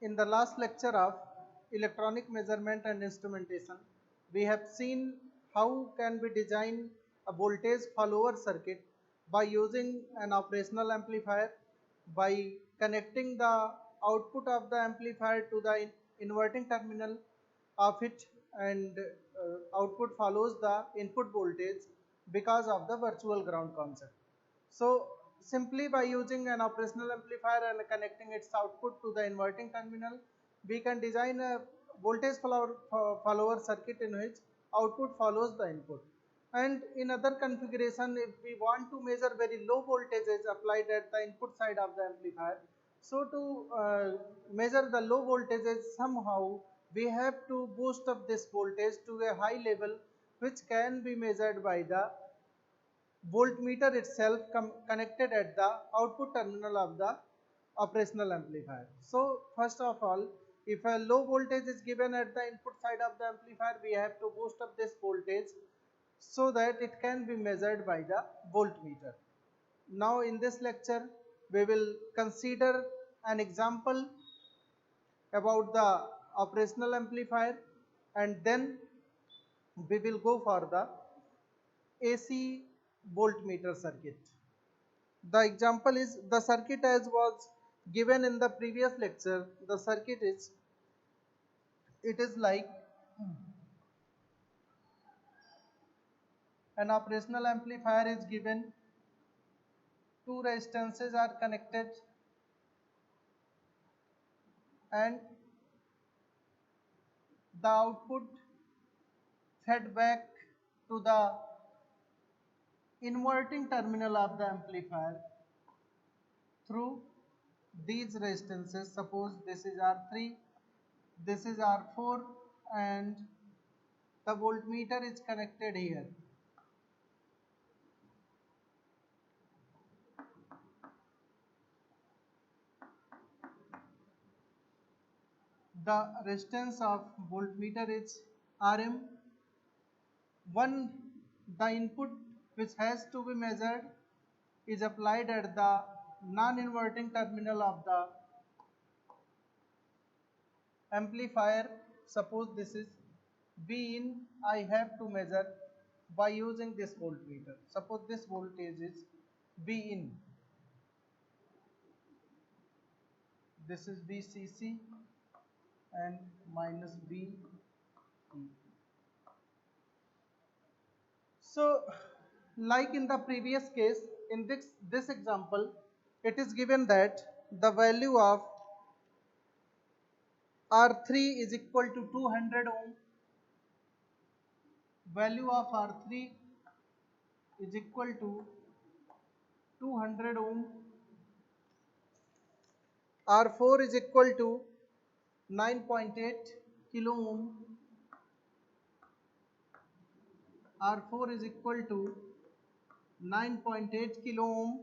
In the last lecture of electronic measurement and instrumentation, we have seen how can we design a voltage follower circuit by using an operational amplifier, by connecting the output of the amplifier to the inverting terminal of it, and output follows the input voltage because of the virtual ground concept. So simply by using an operational amplifier and connecting its output to the inverting terminal, we can design a voltage follower circuit in which output follows the input. And in other configuration, if we want to measure very low voltages applied at the input side of the amplifier, so to measure the low voltages, somehow we have to boost up this voltage to a high level, which can be measured by the voltmeter itself connected at the output terminal of the operational amplifier. So first of all, if a low voltage is given at the input side of the amplifier, we have to boost up this voltage so that it can be measured by the voltmeter. Now in this lecture, we will consider an example about the operational amplifier, and then we will go for the AC voltmeter circuit. The example is the circuit as was given in the previous lecture. The circuit is, it is like an operational amplifier is given, two resistances are connected, and the output fed back to the inverting terminal of the amplifier through these resistances. Suppose this is R3, this is R4, and the voltmeter is connected here. The resistance of voltmeter is Rm. The input which has to be measured is applied at the non-inverting terminal of the amplifier. Suppose this is V in, I have to measure by using this voltmeter. Suppose this voltage is V in, this is VCC and minus V. So like in the previous case, in this example, it is given that the value of R3 is equal to 200 ohm. Value of R3 is equal to 200 ohm. R4 is equal to 9.8 kilo ohm. R4 is equal to 9.8 kilo ohm.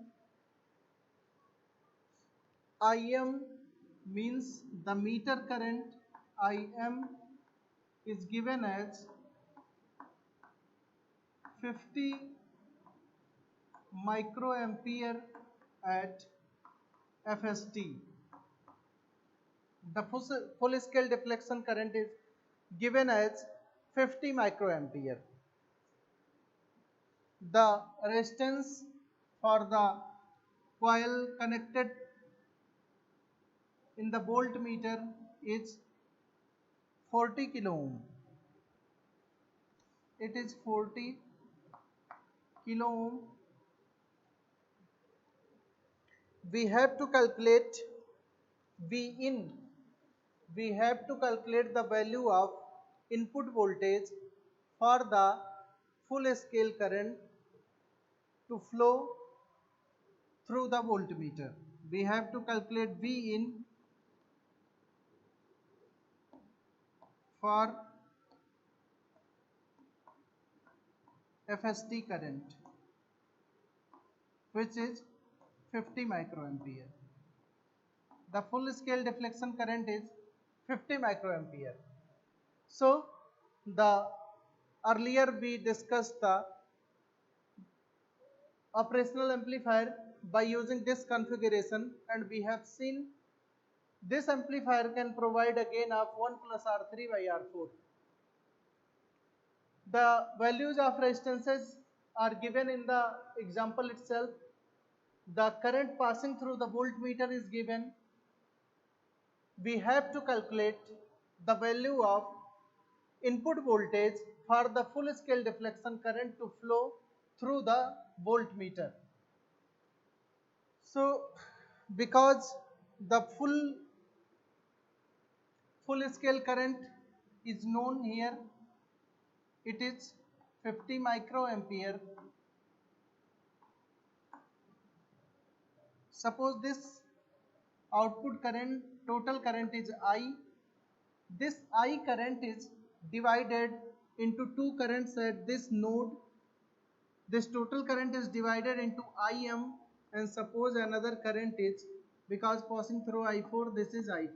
Im means the meter current. Im is given as 50 microampere at FST. The full scale deflection current is given as 50 microampere. The resistance for the coil connected in the voltmeter is 40 kilo ohm. It is 40 kilo ohm. We have to calculate V in. We have to calculate the value of input voltage for the full scale current to flow through the voltmeter. We have to calculate V in for FST current, which is 50 microampere. The full scale deflection current is 50 microampere. So the earlier we discussed the operational amplifier by using this configuration, and we have seen This amplifier can provide a gain of 1 plus R3 by R4. The values of resistances are given in the example itself. The current passing through the voltmeter is given. We have to calculate the value of input voltage for the full scale deflection current to flow through the voltmeter. So, because the full scale current is known here, it is 50 microampere. Suppose this output current, total current is I. This I current is divided into two currents at this node. This total current is divided into Im, and suppose another current is, because passing through I4, this is I4.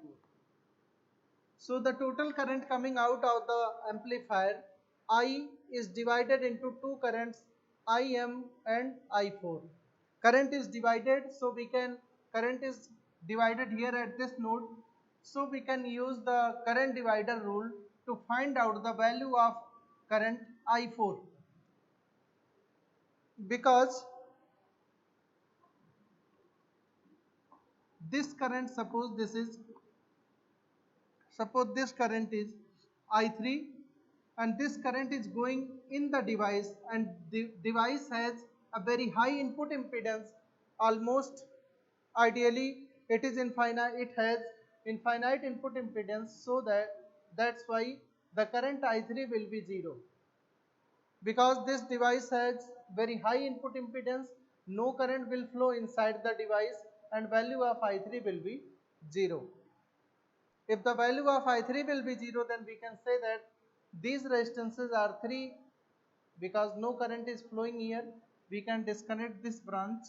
So the total current coming out of the amplifier I is divided into two currents Im and I4. Current is divided, so current is divided here at this node, so we can use the current divider rule to find out the value of current I4, because this current, suppose this current is I3, and this current is going in the device, and the device has a very high input impedance, almost ideally it is infinite, it has infinite input impedance, so that's why the current I3 will be 0. Because this device has very high input impedance, no current will flow inside the device and value of I3 will be 0. If the value of I3 will be 0, then we can say that these resistances are 3, because no current is flowing here, we can disconnect this branch.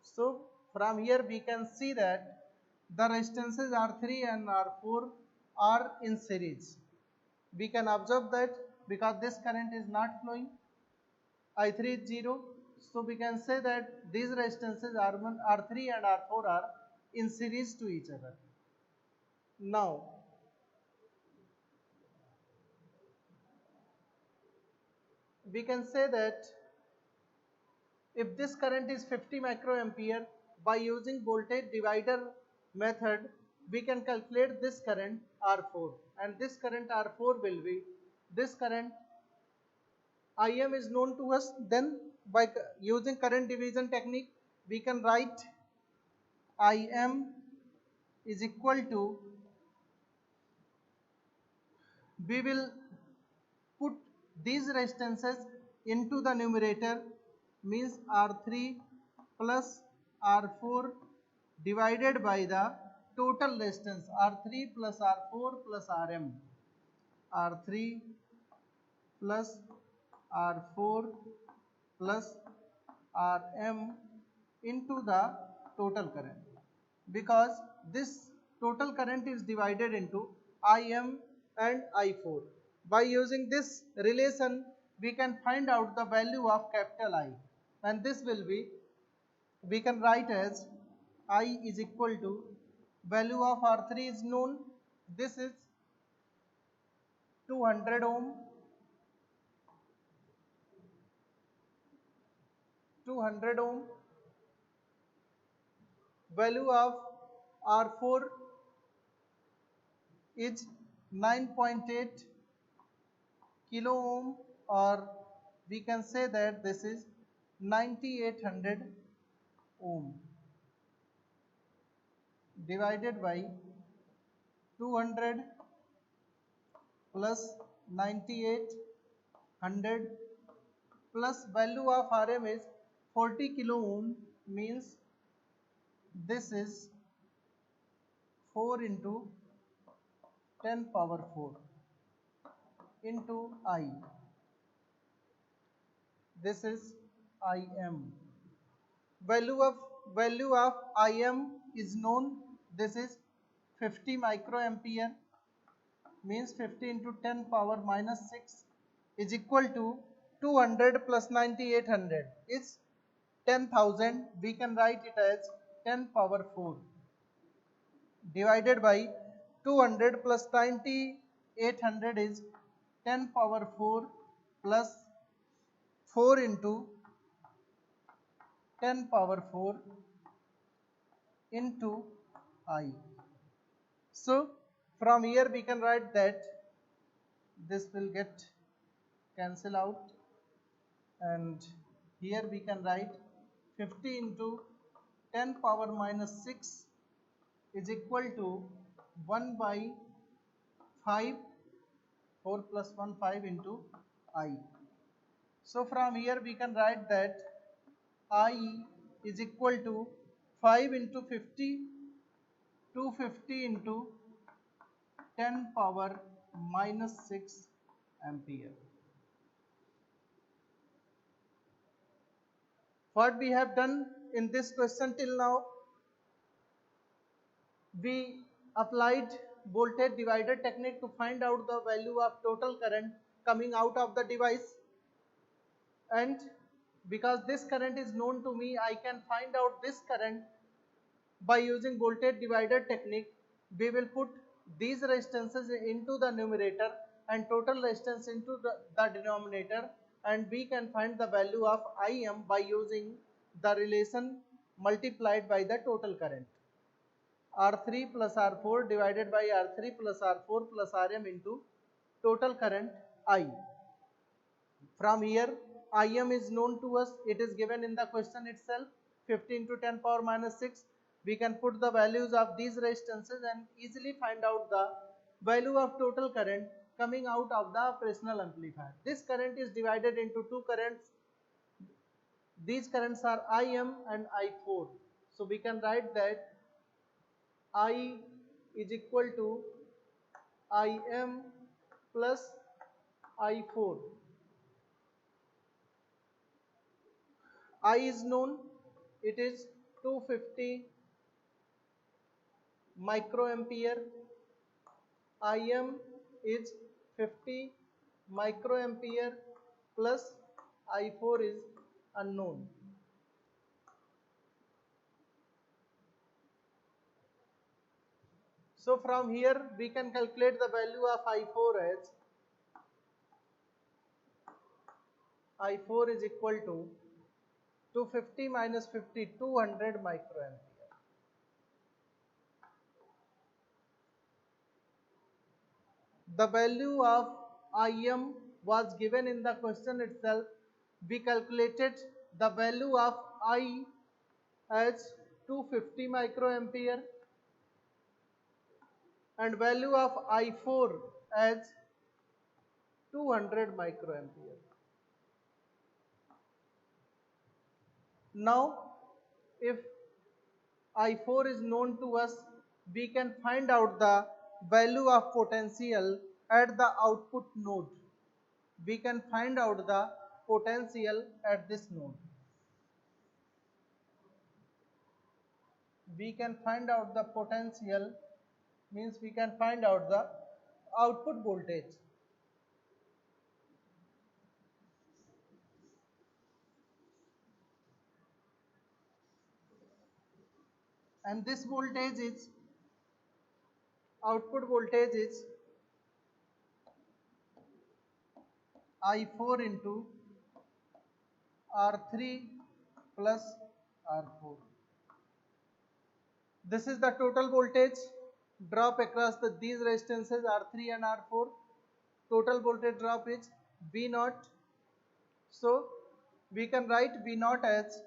So from here we can see that the resistances R3 and R4 are in series. We can observe that because this current is not flowing, I3 is 0, so we can say that these resistances R1, R3 and R4 are in series to each other. Now, we can say that if this current is 50 microampere, by using voltage divider method, we can calculate this current R4, and this current R4 will be, this current Im is known to us, then by using current division technique, we can write Im is equal to, we will put these resistances into the numerator, means R3 plus R4 divided by the total resistance R3 plus R4 plus Rm, R3 plus R4 plus Rm into the total current, because this total current is divided into Im and I4. By using this relation, we can find out the value of capital I, and this will be, we can write as I is equal to, value of R3 is known, this is 200 ohm, 200 ohm, value of R4 is 9.8 kilo ohm, or we can say that this is 9800 ohm, divided by 200 plus 9800 plus value of Rm is 40 kilo ohm, means this is 4 into 10 power 4 into I. This is Im. Value of Im is known. This is 50 microampere, means 50 into 10 power minus 6 is equal to 200 plus 9800 is 10,000. We can write it as 10 power 4 divided by 200 plus 90 800 is 10 power 4 plus 4 into 10 power 4 into I. So from here we can write that this will get cancel out, and here we can write 50 into 10 power minus 6 is equal to 1 by 5, 4 plus 1 5 into I. So from here we can write that I is equal to 5 into 50, 250 into 10 power minus 6 ampere. What we have done in this question till now, we applied voltage divider technique to find out the value of total current coming out of the device, and because this current is known to me, I can find out this current by using voltage divider technique. We will put these resistances into the numerator and total resistance into the denominator, and we can find the value of Im by using the relation multiplied by the total current. R3 plus R4 divided by R3 plus R4 plus Rm into total current I. From here, Im is known to us, it is given in the question itself, 15 to 10 power minus 6. We can put the values of these resistances and easily find out the value of total current coming out of the operational amplifier. This current is divided into two currents. These currents are Im and I4. So we can write that I is equal to Im plus I4. I is known, it is 250 microampere. Im is 50 microampere plus I4 is unknown. So from here we can calculate the value of I4 as I4 is equal to 250 minus 50, 200 microampere. The value of Im was given in the question itself. We calculated the value of I as 250 microampere and value of I4 as 200 microampere. Now, if I4 is known to us, we can find out the value of potential at the output node. We can find out the potential at this node. We can find out the potential means we can find out the output voltage. And this voltage is, output voltage is I4 into R3 plus R4. This is the total voltage drop across these resistances R3 and R4. Total voltage drop is V0. So we can write V0 as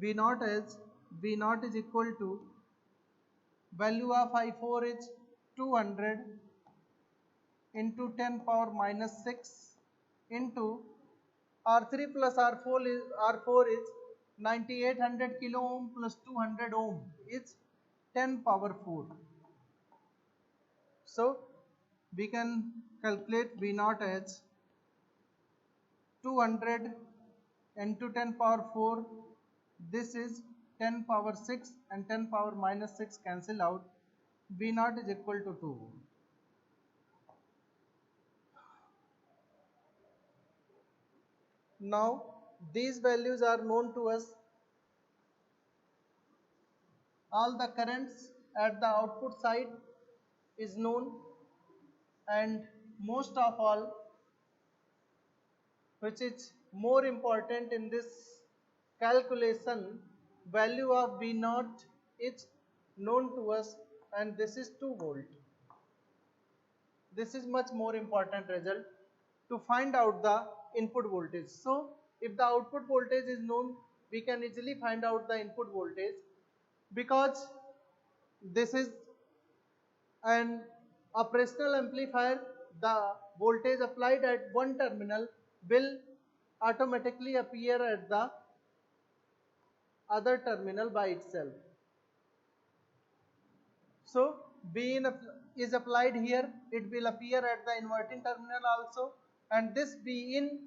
V0 is equal to value of I4 is 200 into 10 power minus 6 into R3 plus R4 is 9800 kilo ohm plus 200 ohm is 10 power 4. So we can calculate V0 as 200 into 10 power 4. This is 10 power 6 and 10 power minus 6 cancel out. V0 is equal to 2. Now these values are known to us. all the currents at the output side is known, and most of all, which is more important in this calculation, value of V naught is known to us, and this is 2 volt. This is much more important result to find out the input voltage. So if the output voltage is known, we can easily find out the input voltage, because this is an operational amplifier. The voltage applied at one terminal will automatically appear at the other terminal by itself. So V in is applied here, it will appear at the inverting terminal also, and this V in,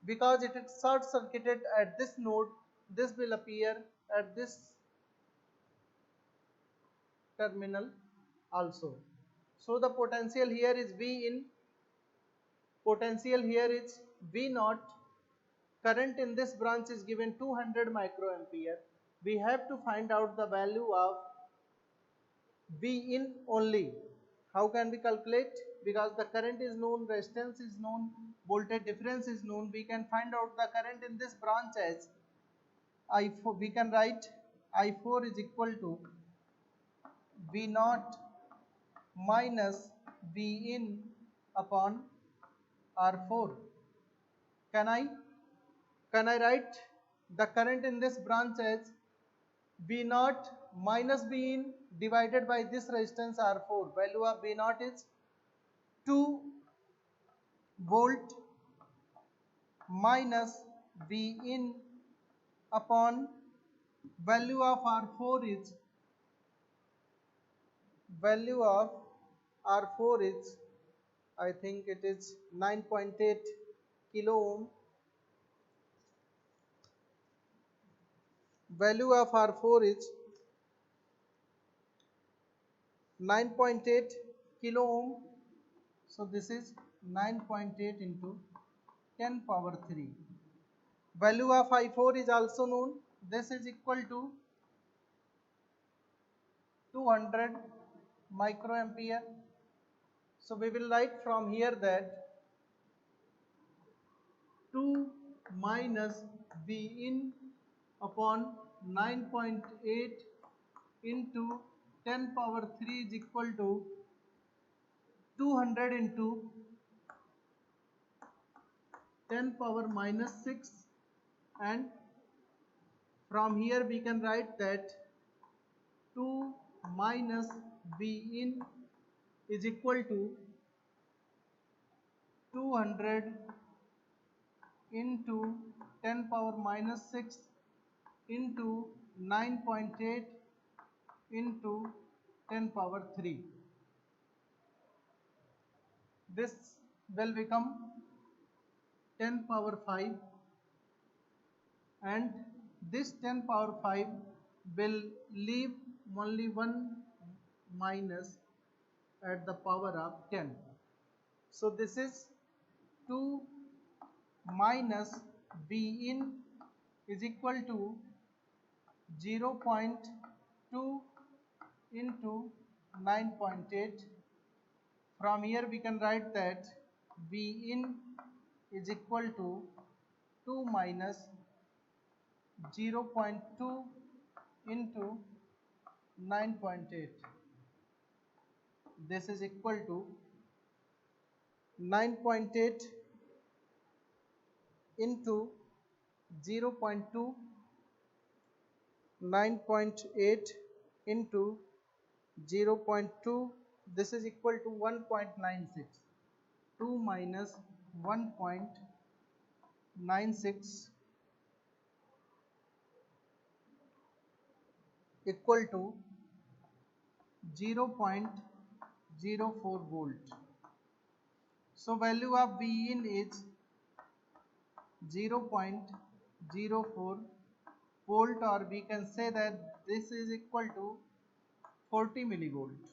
because it is short circuited at this node, this will appear at this terminal also. So the potential here is V in, potential here is V naught, current in this branch is given 200 microampere. We have to find out the value of V in only. How can we calculate? Because the current is known, resistance is known, voltage difference is known, we can find out the current in this branch as I4. We can write I4 is equal to V naught minus V in upon R4. Can I write the current in this branch as V naught minus V in divided by this resistance R4. Value of V naught is 2 volt minus V in upon value of R4 is I think it is 9.8 kilo ohm. Value of R4 is 9.8 kilo ohm. So this is 9.8 into 10 power 3. Value of I4 is also known. This is equal to 200 microampere. So we will write from here that 2 minus V in upon 9.8 into 10 power 3 is equal to 200 into 10 power minus 6, and from here we can write that 2 minus V in is equal to 200 into 10 power minus 6 into 9.8 into 10 power 3. This will become 10 power 5, and this 10 power 5 will leave only one minus at the power of 10. So this is 2 minus V in is equal to 0.2 into 9.8. From here we can write that V in is equal to 2 minus 0.2 into 9.8. This is equal to 9.8 into 0.2, 9.8 into 0.2, this is equal to 1.96. 2 minus 1.96 equal to 0.04 volt. So value of V in is 0.04 volt, or we can say that this is equal to 40 millivolt.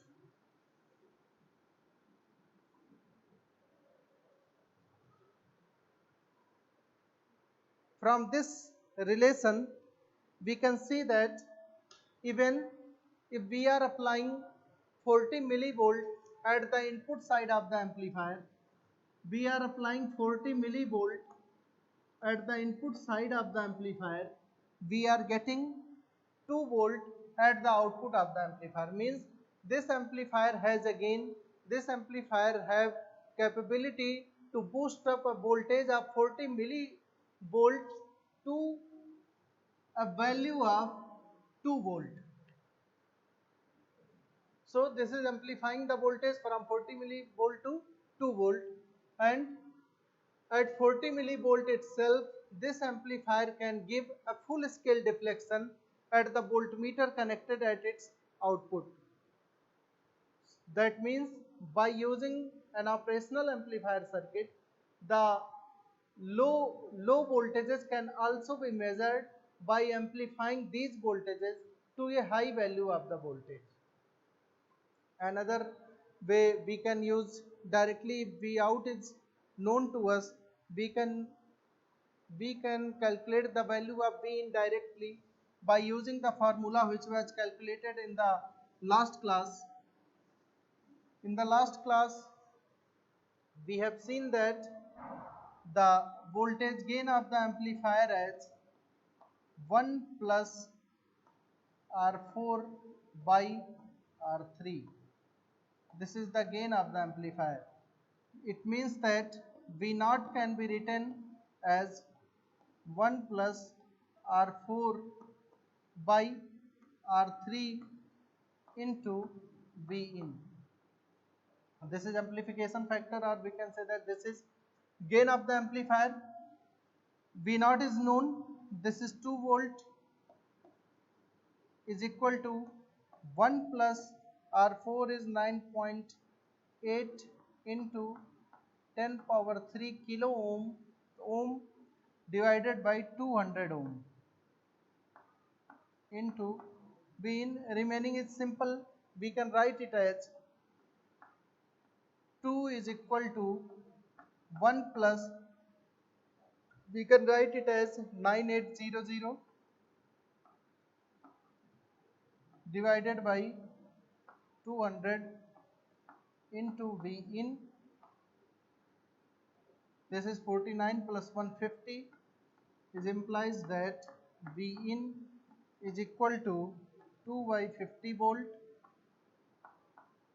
From this relation we can see that even if we are applying 40 millivolt at the input side of the amplifier, we are applying 40 millivolt at the input side of the amplifier, we are getting 2 volt at the output of the amplifier. Means this amplifier has again, this amplifier have capability to boost up a voltage of 40 millivolts to a value of 2 volt. So this is amplifying the voltage from 40 millivolt to 2 volt, and at 40 millivolt itself, this amplifier can give a full scale deflection at the voltmeter connected at its output. That means by using an operational amplifier circuit, the low voltages can also be measured by amplifying these voltages to a high value of the voltage. Another way we can use directly, if V out is known to us, we can calculate the value of V in directly by using the formula which was calculated in the last class. In the last class, we have seen that the voltage gain of the amplifier as 1 plus R4 by R3. This is the gain of the amplifier. It means that V naught can be written as 1 plus R4 by R3 into V in. This is amplification factor, or we can say that this is gain of the amplifier. V naught is known, this is 2 volt, is equal to 1 plus R4 is 9.8 into 10 power 3 kilo ohm divided by 200 ohm into V in. Remaining is simple, we can write it as 2 is equal to 1 plus, we can write it as 9800 divided by 200 into V in. This is 49 plus 150, is implies that V in is equal to 2 by 50 volt,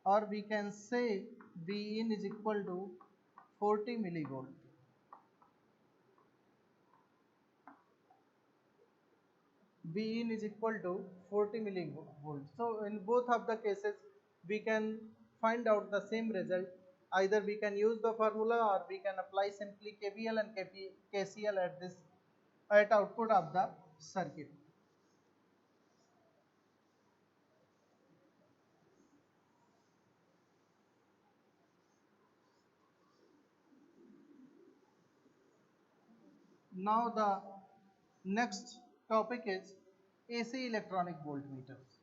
or we can say V in is equal to 40 millivolt. V in is equal to 40 millivolt. So in both of the cases, we can find out the same result. Either we can use the formula, or we can apply simply KVL and KCL at output of the circuit. Now the next topic is AC electronic voltmeters.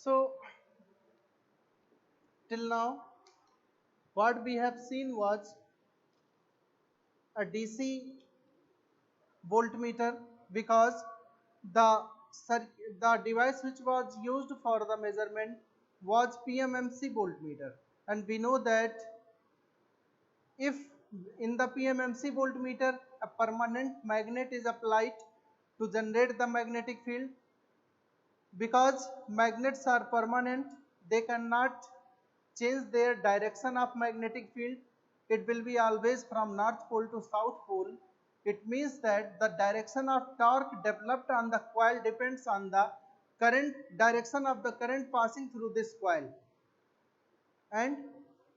So till now, what we have seen was a DC voltmeter, because the the device which was used for the measurement was PMMC voltmeter, and we know that if in the PMMC voltmeter a permanent magnet is applied to generate the magnetic field, because magnets are permanent, they cannot change their direction of magnetic field. It will be always from north pole to south pole. It means that the direction of torque developed on the coil depends on the current direction of the current passing through this coil. And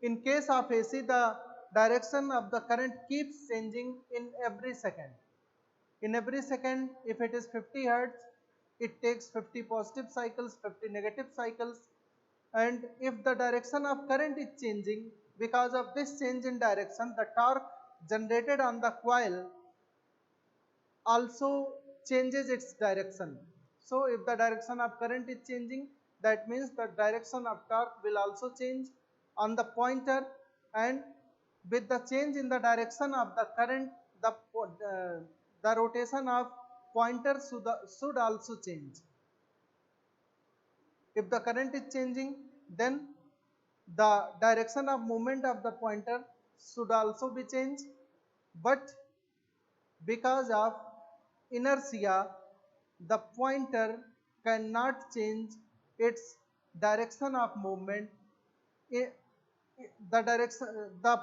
in case of AC, the direction of the current keeps changing in every second. In every second, if it is 50 hertz, it takes 50 positive cycles, 50 negative cycles, and if the direction of current is changing, because of this change in direction, the torque generated on the coil also changes its direction. So if the direction of current is changing, that means the direction of torque will also change on the pointer, and with the change in the direction of the current, the rotation of pointer should also change. If the current is changing, then the direction of movement of the pointer should also be changed, but because of inertia, the pointer cannot change its direction of movement. The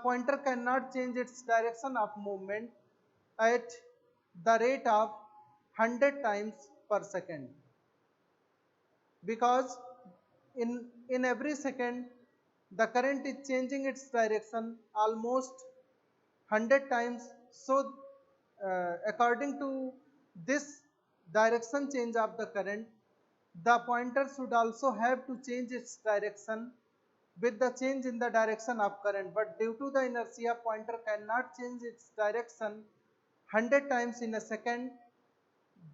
pointer cannot change its direction of movement at the rate of 100 times per second, because in every second the current is changing its direction almost 100 times. So according to this direction change of the current, the pointer should also have to change its direction with the change in the direction of current, but due to the inertia, pointer cannot change its direction 100 times in a second.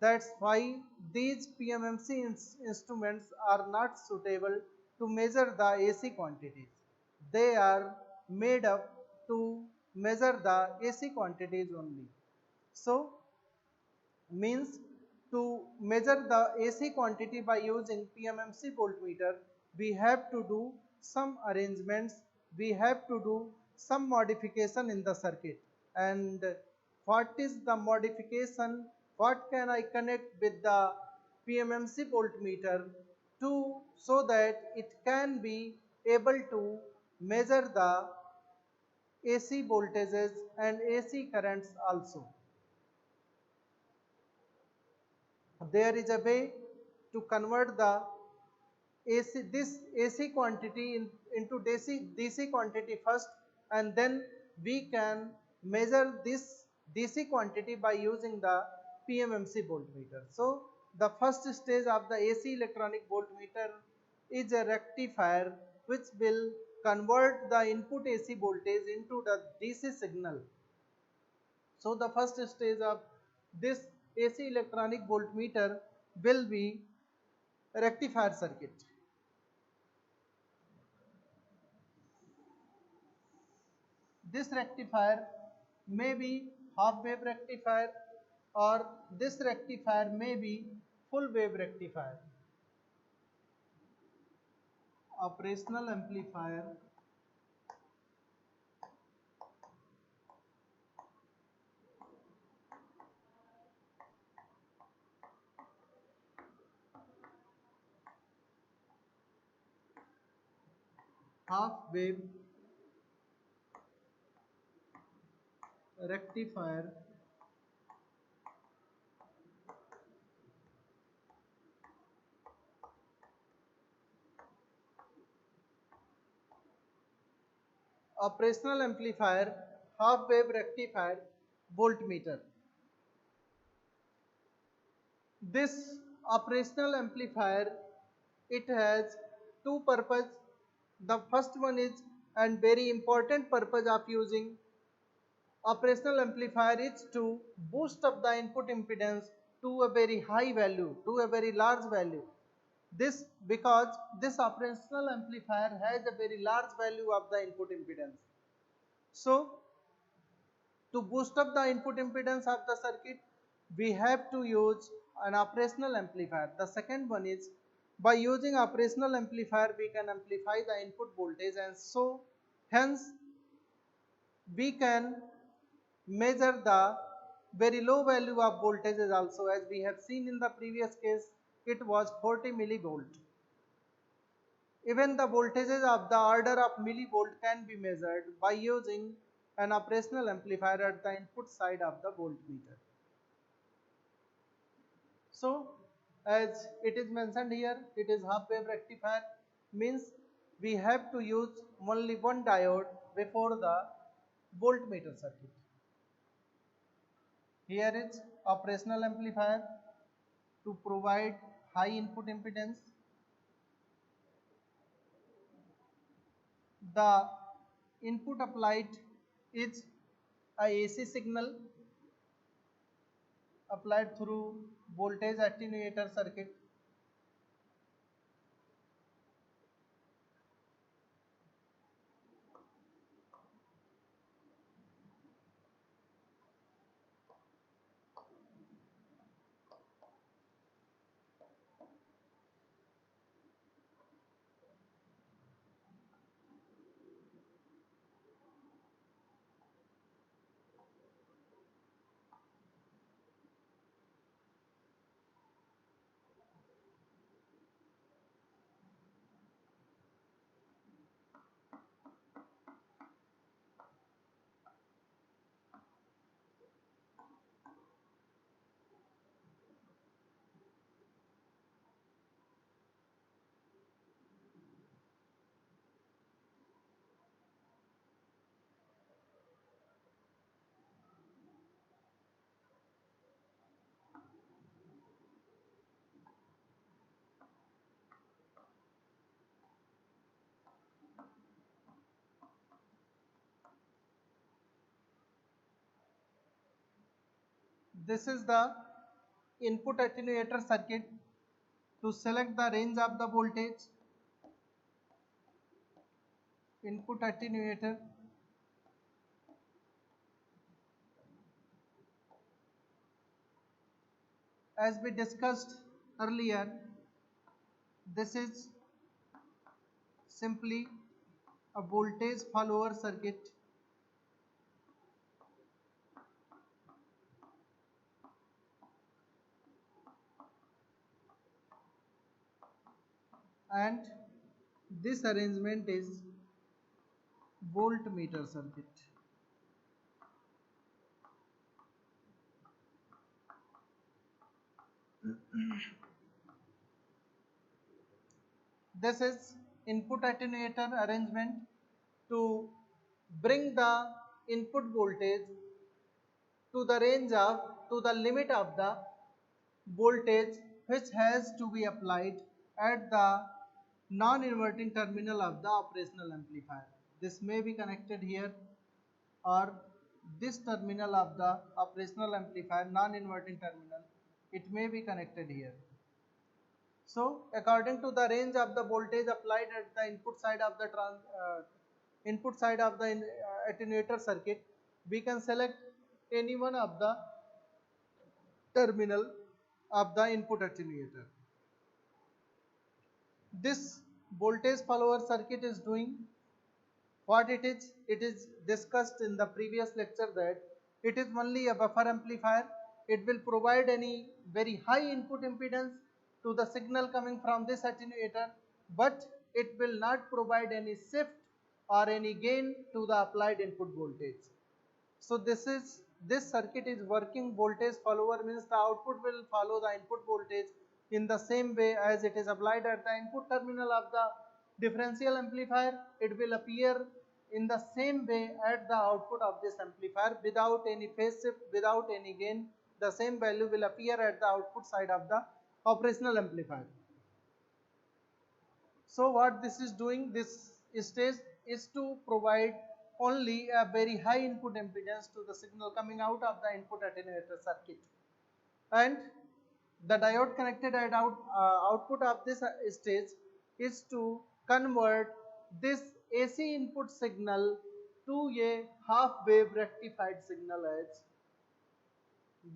That's why these PMMC instruments are not suitable to measure the AC quantities. They are made up to measure the AC quantities only. So, means to measure the AC quantity by using PMMC voltmeter, we have to do some arrangements, we have to do some modification in the circuit. And what is the modification? What can I connect with the PMMC voltmeter to, so that it can be able to measure the AC voltages and AC currents also. There is a way to convert the this AC quantity into DC quantity first, and then we can measure this DC quantity by using the PMMC voltmeter. So the first stage of the AC electronic voltmeter is a rectifier which will convert the input AC voltage into the DC signal. So the first stage of this AC electronic voltmeter will be rectifier circuit. This rectifier may be half wave rectifier, or this rectifier may be full wave rectifier. Operational amplifier half wave rectifier operational amplifier half wave rectifier voltmeter. This operational amplifier, it has two purpose. The first one is, and very important purpose of using operational amplifier, is to boost up the input impedance to a very high value, to a very large value. This because this operational amplifier has a very large value of the input impedance. So to boost up the input impedance of the circuit, we have to use an operational amplifier. The second one is, by using operational amplifier we can amplify the input voltage, and so hence we can measure the very low value of voltages also. As we have seen in the previous case, it was 40 millivolt. Even the voltages of the order of millivolt can be measured by using an operational amplifier at the input side of the voltmeter. So as it is mentioned here, it is half wave rectifier, means we have to use only one diode before the voltmeter circuit. Here is operational amplifier to provide high input impedance. The input applied is a AC signal applied through voltage attenuator circuit. This is the input attenuator circuit. To select the range of the voltage, input attenuator, as we discussed earlier, this is simply a voltage follower circuit, and this arrangement is voltmeter circuit. This is input attenuator arrangement to bring the input voltage to the range of, to the limit of the voltage which has to be applied at the non-inverting terminal of the operational amplifier. This may be connected here, or this terminal of the operational amplifier, non-inverting terminal, it may be connected here. So according to the range of the voltage applied at the input side of the attenuator circuit, we can select any one of the terminal of the input attenuator. This voltage follower circuit is doing what it is. It is discussed in the previous lecture that it is only a buffer amplifier. It will provide any very high input impedance to the signal coming from this attenuator, but it will not provide any shift or any gain to the applied input voltage. So this circuit is working voltage follower, means the output will follow the input voltage in the same way as it is applied at the input terminal of the differential amplifier. It will appear in the same way at the output of this amplifier without any phase shift, without any gain. The same value will appear at the output side of the operational amplifier. So what this is doing, this stage is to provide only a very high input impedance to the signal coming out of the input attenuator circuit, and the diode connected at output of this stage is to convert this AC input signal to a half wave rectified signal as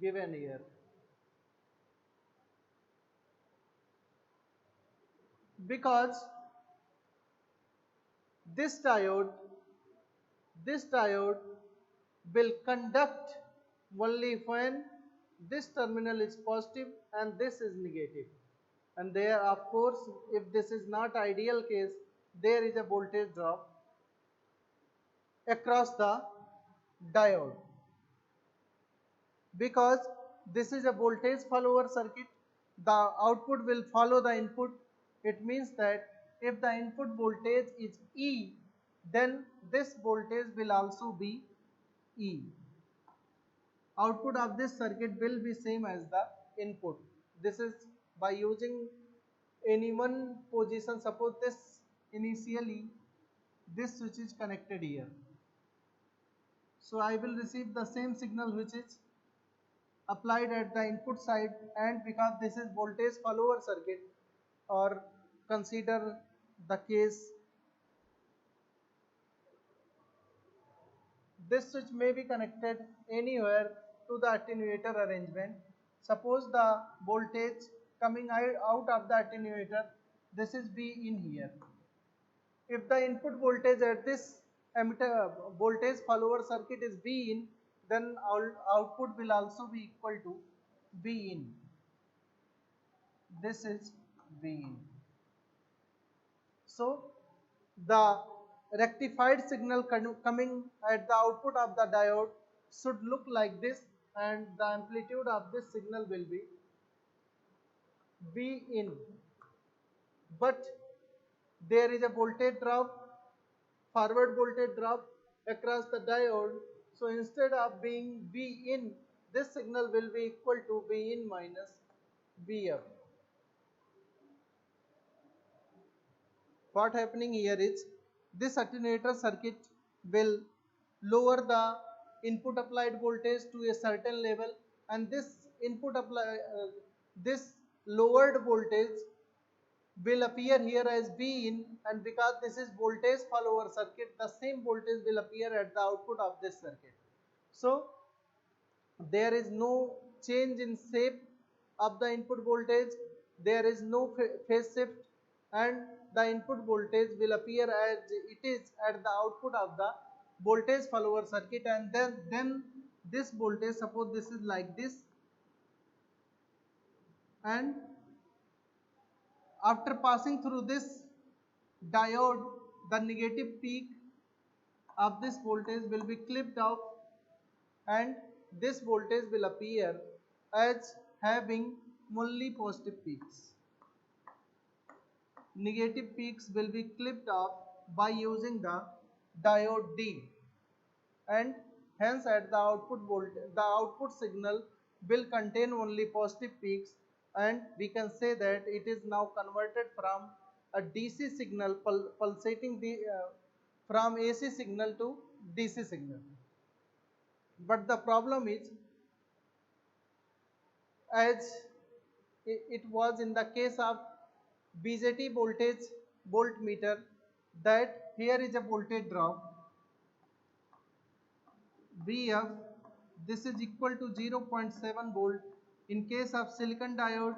given here. Because this diode will conduct only when this terminal is positive and this is negative, and there, of course, if this is not ideal case, there is a voltage drop across the diode. Because this is a voltage follower circuit, the output will follow the input. It means that if the input voltage is E, then this voltage will also be E. Output of this circuit will be same as the input. This is by using any one position. Suppose this initially this switch is connected here. So I will receive the same signal which is applied at the input side, and because this is voltage follower circuit, or consider the case this switch may be connected anywhere to the attenuator arrangement. Suppose the voltage coming out of the attenuator, this is V in here. If the input voltage at this emitter voltage follower circuit is V in, then output will also be equal to V in. This is V in. So the rectified signal coming at the output of the diode should look like this, and the amplitude of this signal will be V in. But there is a voltage drop, forward voltage drop across the diode. So instead of being V in, this signal will be equal to V in minus Vf. What happening here is this attenuator circuit will lower the input applied voltage to a certain level, and this lowered voltage will appear here as V in, and because this is voltage follower circuit, the same voltage will appear at the output of this circuit. So there is no change in shape of the input voltage, there is no phase shift, and the input voltage will appear as it is at the output of the voltage follower circuit. And then this voltage, suppose this is like this, and after passing through this diode, the negative peak of this voltage will be clipped off, and this voltage will appear as having only positive peaks. Negative peaks will be clipped off by using the diode D, and hence at the output voltage, the output signal will contain only positive peaks, and we can say that it is now converted from a DC signal pulsating from AC signal to DC signal. But the problem is, as it was in the case of BJT voltage voltmeter, that here is a voltage drop Vf, this is equal to 0.7 volt in case of silicon diode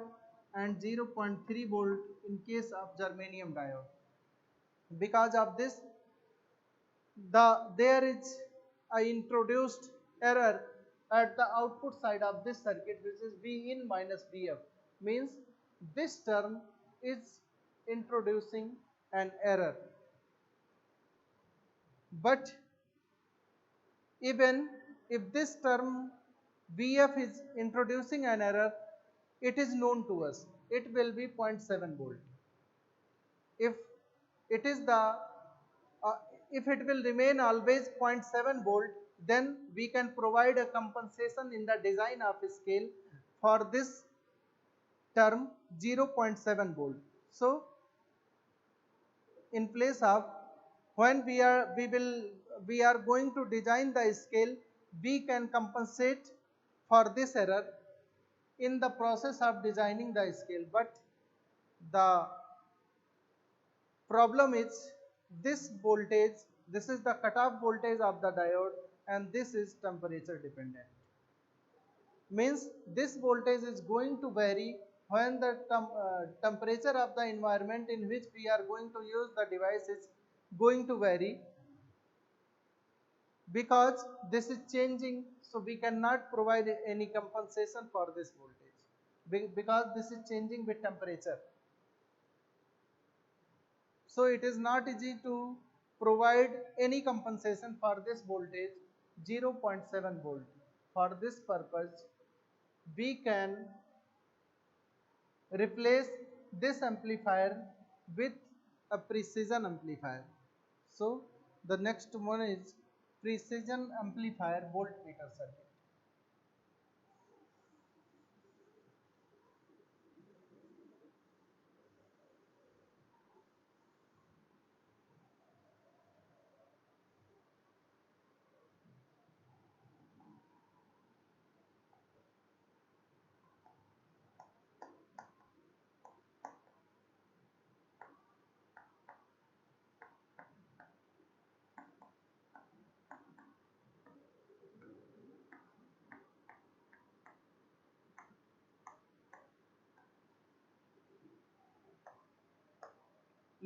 and 0.3 volt in case of germanium diode. Because of this, there is a introduced error at the output side of this circuit, which is V in minus Vf, means this term is introducing an error. But even if this term Vf is introducing an error, it is known to us, it will be 0.7 volt. If it is if it will remain always 0.7 volt, then we can provide a compensation in the design of a scale for this term 0.7 volt. So in place of, when we are going to design the scale, we can compensate for this error in the process of designing the scale. But the problem is, this voltage, this is the cutoff voltage of the diode, and this is temperature dependent. Means this voltage is going to vary when the temperature of the environment in which we are going to use the device is going to vary, because this is changing. So we cannot provide any compensation for this voltage because this is changing with temperature. So it is not easy to provide any compensation for this voltage 0.7 volt. For this purpose, we can replace this amplifier with a precision amplifier. So the next one is precision amplifier voltmeter circuit.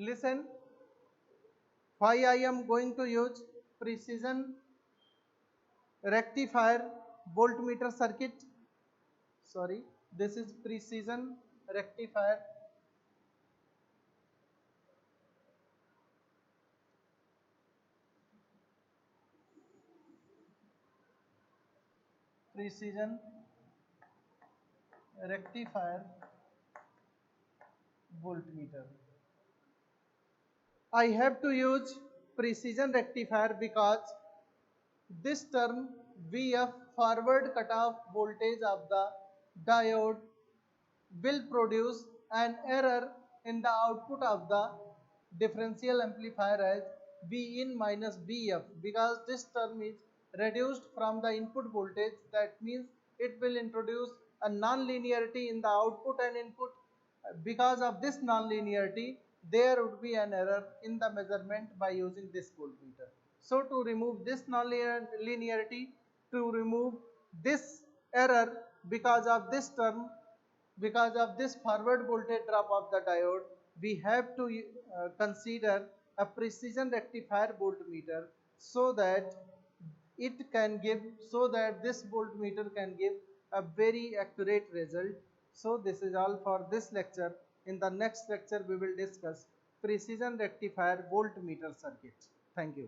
Listen, why I am going to use precision rectifier voltmeter circuit. Sorry, this is precision rectifier precision rectifier voltmeter. I have to use precision rectifier because this term Vf forward cutoff voltage of the diode will produce an error in the output of the differential amplifier as Vin minus Vf, because this term is reduced from the input voltage. That means it will introduce a non-linearity in the output and input. Because of this non-linearity, there would be an error in the measurement by using this voltmeter. So to remove this non-linearity, to remove this error because of this term, because of this forward voltage drop of the diode, we have to consider a precision rectifier voltmeter, so that it can give, so that this voltmeter can give a very accurate result. So this is all for this lecture. In the next lecture we will discuss precision rectifier voltmeter circuit. Thank you.